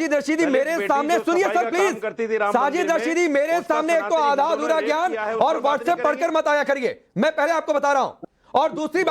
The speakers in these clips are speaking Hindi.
साजिद रशीदी मेरे सामने सुनिए सर प्लीज, साजिद रशीदी मेरे सामने एक तो आधा अधूरा ज्ञान और व्हाट्सएप पढ़कर मत आया करिए, मैं पहले आपको बता रहा हूं। और दूसरी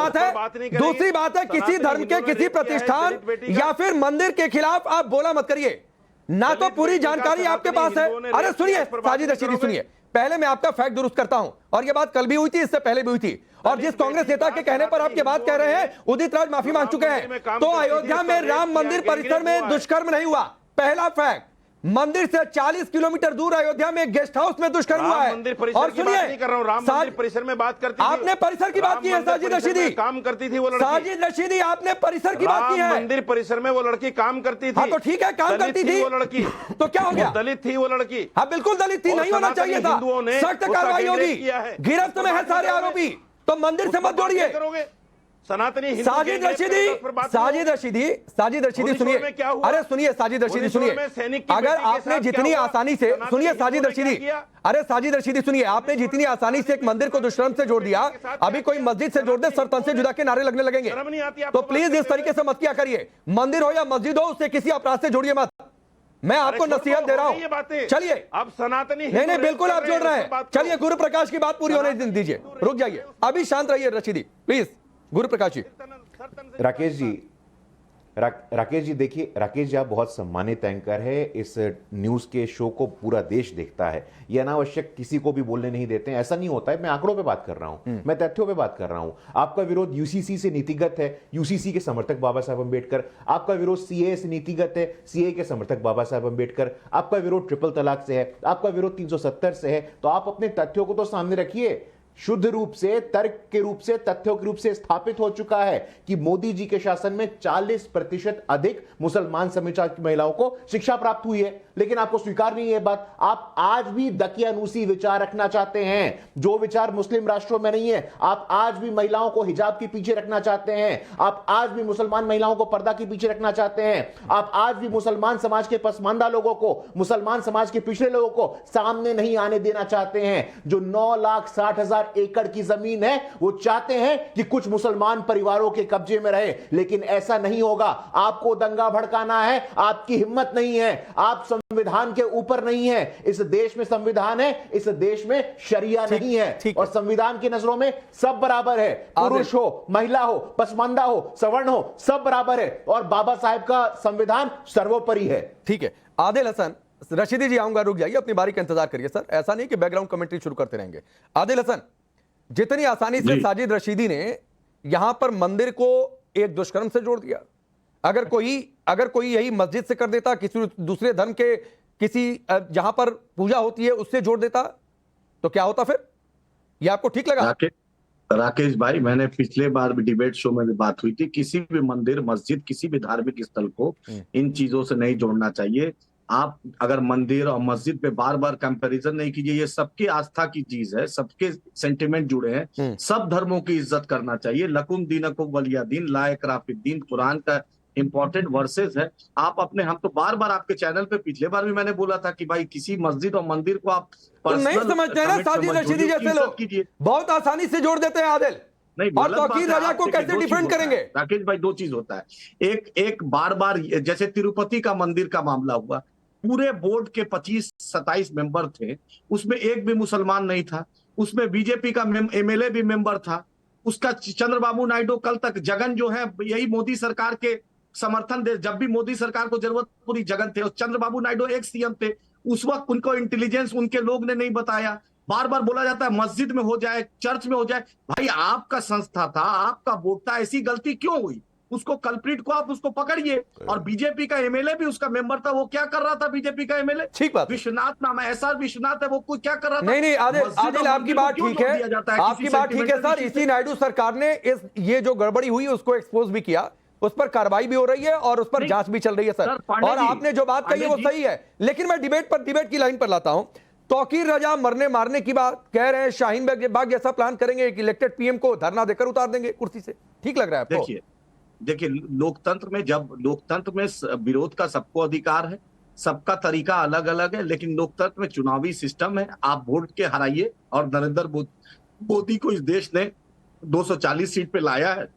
बात है किसी धर्म के किसी प्रतिष्ठान या फिर मंदिर के खिलाफ आप बोला मत करिए, ना तो पूरी जानकारी आपके पास है। अरे सुनिए साजिद रशीदी सुनिए, पहले मैं आपका फैक्ट दुरुस्त करता हूं, और ये बात कल भी हुई थी, इससे पहले भी हुई थी, और जिस कांग्रेस नेता के कहने पर आप ये बात कह रहे हैं उदित राज माफी मांग चुके हैं। तो अयोध्या में राम मंदिर परिसर में दुष्कर्म नहीं हुआ, पहला फैक्ट। मंदिर से 40 किलोमीटर दूर अयोध्या में गेस्ट हाउस में दुष्कर्म हुआ है। और सुनिए, राम मंदिर परिसर में बात करती थी, आपने परिसर की बात की है साजिद रशीदी, काम करती थी वो लड़की। साजिद रशीदी आपने परिसर की बात की है, मंदिर परिसर में वो लड़की काम करती थी। हाँ तो ठीक है, काम करती थी वो लड़की, तो क्या हो गया? दलित थी वो लड़की। हाँ बिल्कुल दलित थी, नहीं होना चाहिए था, सख्त कार्रवाई होगी, गिरफ्त में है सारे आरोपी, तो मंदिर से मत जोड़िए। सनातनी साजिद रशीदी सुनिए, अरे सुनिए साजिद रशीदी सुनिए, अगर आपने जितनी आसानी से, सुनिए साजिद रशीदी, अरे साजिद रशीदी सुनिए, आपने जितनी आसानी से एक मंदिर को दुष्कर्म से जोड़ दिया, अभी कोई मस्जिद से जोड़ दे सर तन से जुदा के नारे लगने लगेंगे। तो प्लीज इस तरीके से मत किया करिए, मंदिर हो या मस्जिद हो उससे किसी अपराध से जोड़िए मत, मैं आपको नसीहत दे रहा हूं। चलिए अब सनातनी नहीं बिल्कुल आप जोड़ रहे हैं, चलिए गुरु प्रकाश की बात पूरी होने दीजिए, रुक जाइए, अभी शांत रहिए रशीदी प्लीज। गुरु प्रकाश जी। राकेश जी देखिए, राकेश जी आप बहुत सम्मानित एंकर है, इस न्यूज के शो को पूरा देश देखता है, ये अनावश्यक किसी को भी बोलने नहीं देते हैं, ऐसा नहीं होता है। मैं आंकड़ों पे बात कर रहा हूं, मैं तथ्यों पे बात कर रहा हूं। आपका विरोध यूसीसी से नीतिगत है, यूसीसी के समर्थक बाबा साहब अंबेडकर। आपका विरोध सीए से नीतिगत है, सीए के समर्थक बाबा साहब अंबेडकर। आपका विरोध ट्रिपल तलाक से है, आपका विरोध 370 से है। तो आप अपने तथ्यों को तो सामने रखिए। शुद्ध रूप से, तर्क के रूप से, तथ्यों के रूप से स्थापित हो चुका है कि मोदी जी के शासन में 40% अधिक मुसलमान समुदाय की महिलाओं को शिक्षा प्राप्त हुई है, लेकिन आपको स्वीकार नहीं है बात। आप आज भी दकियानूसी विचार रखना चाहते हैं, जो विचार मुस्लिम राष्ट्रों में नहीं है। आप आज भी महिलाओं को हिजाब के पीछे रखना चाहते हैं, आप आज भी मुसलमान महिलाओं को पर्दा के पीछे रखना चाहते हैं, आप आज भी मुसलमान समाज के पसमानदा लोगों को, मुसलमान समाज के पिछड़े लोगों को सामने नहीं आने देना चाहते हैं। जो 9,60,000 एकड़ की जमीन है वो चाहते हैं कि कुछ मुसलमान परिवारों के कब्जे में रहे, लेकिन ऐसा नहीं होगा। आपको दंगा भड़काना है, आपकी हिम्मत नहीं है, आप संविधान के ऊपर नहीं है। इस देश में संविधान है, इस देश में शरिया नहीं है, और संविधान की नजरों में सब बराबर है, पुरुष हो, महिला हो, पसमानदा हो, सवर्ण हो, सब बराबर है, और बाबा साहेब का संविधान सर्वोपरि है। ठीक है आदिल हसन, रशीदी जी आऊंगा, रुक जाइए, अपनी बारी का इंतजार करिए सर, ऐसा नहीं कि बैकग्राउंड कमेंट्री शुरू करते रहेंगे। आदिल हसन, जितनी आसानी से साजिद रशीदी ने यहां पर मंदिर को एक दुष्कर्म से जोड़ दिया, अगर कोई यही मस्जिद से कर देता, किसी दूसरे धर्म के किसी जहां पर पूजा होती है उससे जोड़ देता, तो क्या होता फिर? ये आपको ठीक लगा? राकेश भाई, मैंने पिछले बार भी डिबेट शो में भी बात हुई थी, किसी भी मंदिर, मस्जिद, किसी भी धार्मिक स्थल को इन चीजों से नहीं जोड़ना चाहिए। आप अगर मंदिर और मस्जिद पे बार बार कंपैरिजन नहीं कीजिए, ये सबकी आस्था की चीज है, सबके सेंटिमेंट जुड़े हैं, सब धर्मों की इज्जत करना चाहिए। लकुम दीनकुम वलिया दीन, ला इकराह फिद्दीन, कुरान का इंपॉर्टेंट वर्सेस है। आप अपने, हम तो बार बार आपके चैनल पे पिछले बार भी मैंने बोला था कि भाई किसी मस्जिद और मंदिर को आप नहीं समझते ना, साजिद रशीदी जैसे लोग बहुत आसानी से जोड़ देते हैं आदिल, नहीं, और तौकीर रजा को कैसे डिफेंड करेंगे? राकेश भाई, दो चीज होता है, एक बार बार जैसे तिरुपति का मंदिर का मामला हुआ, पूरे बोर्ड के 25-27 मेंबर थे, उसमें एक भी मुसलमान नहीं था, उसमें बीजेपी का एमएलए भी मेंबर था, उसका चंद्रबाबू नायडू, कल तक जगन जो है यही मोदी सरकार के समर्थन दे, जब भी मोदी सरकार को जरूरत पूरी जगन थे, और चंद्रबाबू नायडू एक सीएम थे, उस वक्त उनको इंटेलिजेंस उनके लोग ने नहीं बताया। बार बार बोला जाता है मस्जिद में हो जाए, चर्च में हो जाए, भाई आपका संस्था था, आपका बोर्ड था, ऐसी गलती क्यों हुई? उसको कल्प्रिट को आप उसको पकड़िए। और बीजेपी का एमएलए भी उसका मेंबर था, वो क्या कर रहा था? बीजेपी का एमएलए ठीक बात, विश्वनाथ नाम है, एसआर विश्वनाथ है, वो कुछ क्या कर रहा था? नहीं आदिल आपकी बात ठीक है, आपकी बात ठीक है सर। इसी नायडू सरकार ने ये जो गड़बड़ी हुई उसको एक्सपोज भी किया, उस पर कार्रवाई भी हो रही है और उस पर जांच भी चल रही है सर। और आपने जो बात कही है वो सही है, लेकिन मैं डिबेट की लाइन पर लाता हूं। तौकीर रजा मरने मारने की बात कह रहे हैं, शाहीन बाग जैसा प्लान करेंगे कि इलेक्टेड पीएम को धरना देकर उतार देंगे कुर्सी से, ठीक लग रहा है आपको? देखिए लोकतंत्र में विरोध का सबको अधिकार है, सबका तरीका अलग अलग है, लेकिन लोकतंत्र में चुनावी सिस्टम है, आप वोट के हराइए। और नरेंद्र मोदी को इस देश ने 240 सीट पे लाया है,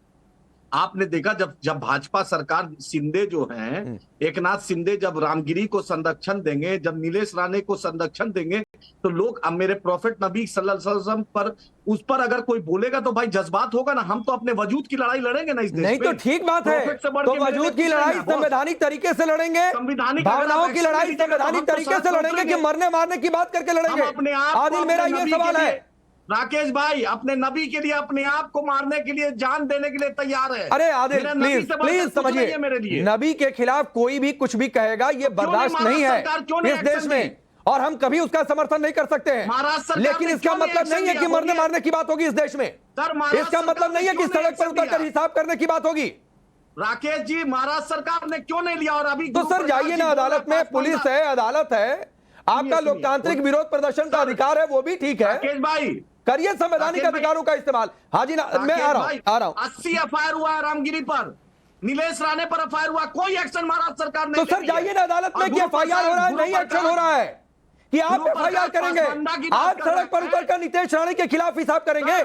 आपने देखा जब भाजपा सरकार शिंदे जो हैं, एकनाथ शिंदे जब रामगिरी को संरक्षण देंगे, जब नीलेश राणे को संरक्षण देंगे, तो लोग अब मेरे प्रॉफिट नबी सल्लल्लाहु अलैहि वसल्लम पर उस पर अगर कोई बोलेगा तो भाई जज्बात होगा ना। हम तो अपने वजूद की लड़ाई लड़ेंगे ना इस देश नहीं में। तो ठीक बात है, प्रॉफिट से बढ़ तो के मेरे वजूद की लिए लड़ाई कुछ नहीं है, संवैधानिक तरीके से लड़ेंगे, संविधानिक भावनाओं की अगर आप लड़ाई एक्शन लीजिएगा तो संवैधानिक हम तो तरीके साथ से लड़ेंगे कि उतरेंगे। मरने मारने की बात करके लड़ेंगे। हम अपने आप को आदिल, अपने मेरा नबी ये के सवाल लिए, है, राकेश भाई अपने नबी के लिए अपने आप को मारने के लिए, जान देने के लिए तैयार है। अरे आदिल मेरा नबी प्लीज से बढ़कर प्लीज कुछ नहीं समझिए, है मेरे लिए। नबी के खिलाफ कोई भी कुछ भी कहेगा ये बर्दाश्त महाराष्ट्र नहीं है सरकार क्यों नहीं इस देश एक्शन में, ली? और हम कभी उसका समर्थन नहीं कर सकते हैं। महाराष्ट्र सरकार लेकिन ने इसका क्यों नहीं मतलब नहीं है एक्शन कि लिया? मरने मारने की बात होगी इस देश में। सर, महाराष्ट्र इसका मतलब सरकार नहीं है ने कि क्यों नहीं सड़क पर एक्शन उतरकर लिया? हिसाब करने की बात होगी। राकेश जी, महाराष्ट्र सरकार ने क्यों नहीं लिया? और अभी तो सर जाइए ना अदालत में, पुलिस है, अदालत है, आपका सुनिए, लोकतांत्रिक विरोध प्रदर्शन का अधिकार है, वो भी ठीक है, राकेश भाई, करिए संवैधानिक राकेश भाई, अधिकारों का इस्तेमाल। हाजी मैं आ रहा हूं 80 एफआईआर हुआ है रामगिरी पर, नीलेश राणे पर एफआईआर हुआ, कोई एक्शन महाराष्ट्र सरकार ने तो सर जाइए ना अदालत में कि एफआईआर हो रहा है, नहीं एक्शन हो रहा है कि आप एफआईआर करेंगे, आज सड़क पर उतरकर नीतीश राणे के खिलाफ हिसाब करेंगे।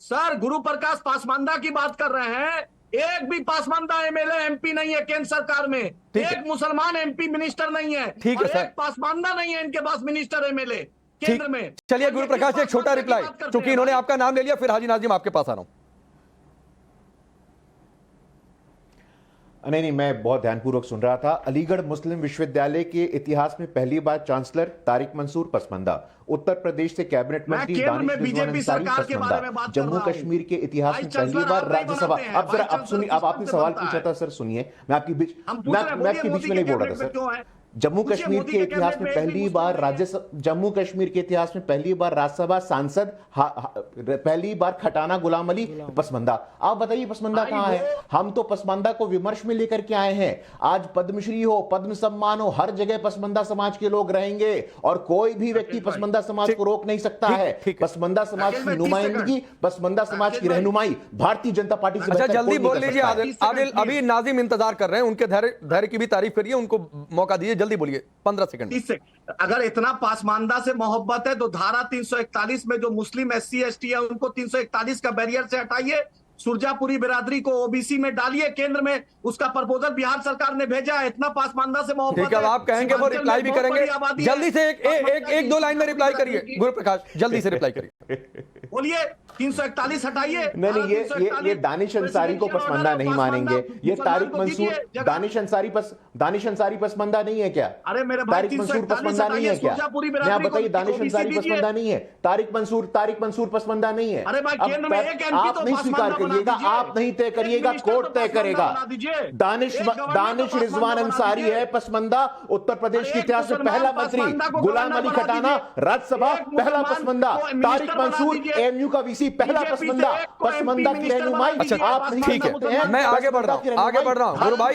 सर गुरु प्रकाश पासवान की बात कर रहे हैं, एक भी पासवान एमएलए एमपी नहीं है केंद्र सरकार में, एक मुसलमान एमपी मिनिस्टर नहीं है, ठीक है और सर, एक पासवान नहीं है इनके पास मिनिस्टर एमएलए केंद्र में। चलिए गुरु प्रकाश एक छोटा रिप्लाई, क्योंकि इन्होंने आपका नाम ले लिया, फिर हाजी नाजिम आपके पास आ रहा हूं। नहीं, मैं बहुत ध्यानपूर्वक सुन रहा था। अलीगढ़ मुस्लिम विश्वविद्यालय के इतिहास में पहली बार चांसलर तारिक मंसूर पसमंदा, उत्तर प्रदेश से कैबिनेट मंत्री दानिश रिजवान अंसारी पसमंदा, जम्मू कश्मीर के इतिहास में पहली बार राज्यसभा। अब जरा आप सुनिए, अब आपने सवाल पूछा था सर, सुनिए, मैं आपके बीच में नहीं बोल रहा था सर। जम्मू कश्मीर के इतिहास में पहली बार जम्मू कश्मीर के इतिहास में पहली बार राज्यसभा सांसद, पहली बार खटाना गुलाम अली पसमंदा। आप बताइए पसमंदा कहां है? हम तो पसमंदा को विमर्श में लेकर के आए हैं। आज पद्मश्री हो, पद्म सम्मान हो, हर जगह पसमंदा समाज के लोग रहेंगे और कोई भी व्यक्ति पसमंदा समाज को रोक नहीं सकता है। पसमंदा समाज की नुमाइंदगी, पसमंदा समाज की रहनुमाई भारतीय जनता पार्टी से। अच्छा जल्दी बोल लीजिए आदिल, अभी नाजिम इंतजार कर रहे हैं, उनके धैर्य की भी तारीफ करिए, उनको मौका दीजिए, जल्दी बोलिए 15 सेकंड। अगर इतना पासमानदा से मोहब्बत है तो धारा 341 में जो मुस्लिम एससी एसटी है उनको 341 का बैरियर से हटाइए, सुरजापुरी बिरादरी को ओबीसी में डालिए, केंद्र में उसका प्रपोजल बिहार सरकार ने भेजा है। इतना पासमानदा से मोहब्बत ठीक है, आप कहेंगे वो रिप्लाई भी करेंगे, जल्दी से एक दो लाइन में रिप्लाई करिए गुरु प्रकाश, जल्दी से रिप्लाई करिए, बोलिए। 341 हटाइए। नहीं, ये दानिश अंसारी को पसमंदा नहीं मानेंगे, ये तारिक मंसूर, दानिश अंसारी पसमंदा नहीं है क्या? अरे मेरे भाई, तारिक मंसूर पसमंदा नहीं है क्या? आप बताइए, दानिश अंसारी पसमंदा नहीं है, तारिक मंसूर पसमंदा नहीं है। अरे भाई, केंद्र में एक एमपी आप तो नहीं स्वीकार करिएगा, आप नहीं तय करिएगा, कोर्ट तय करेगा। दानिश रिजवान अंसारी है पसमंदा, उत्तर प्रदेश के इतिहास में पहला मंत्री, गुलाम अली खटाना राज्यसभा पहला पसमंदा, तारिक मंसूर एमयू का वीसी पहला पसमंदा की रहनुमाई। अच्छा आप नहीं ठीक है, मैं आगे बढ़ रहा हूं गुरु भाई।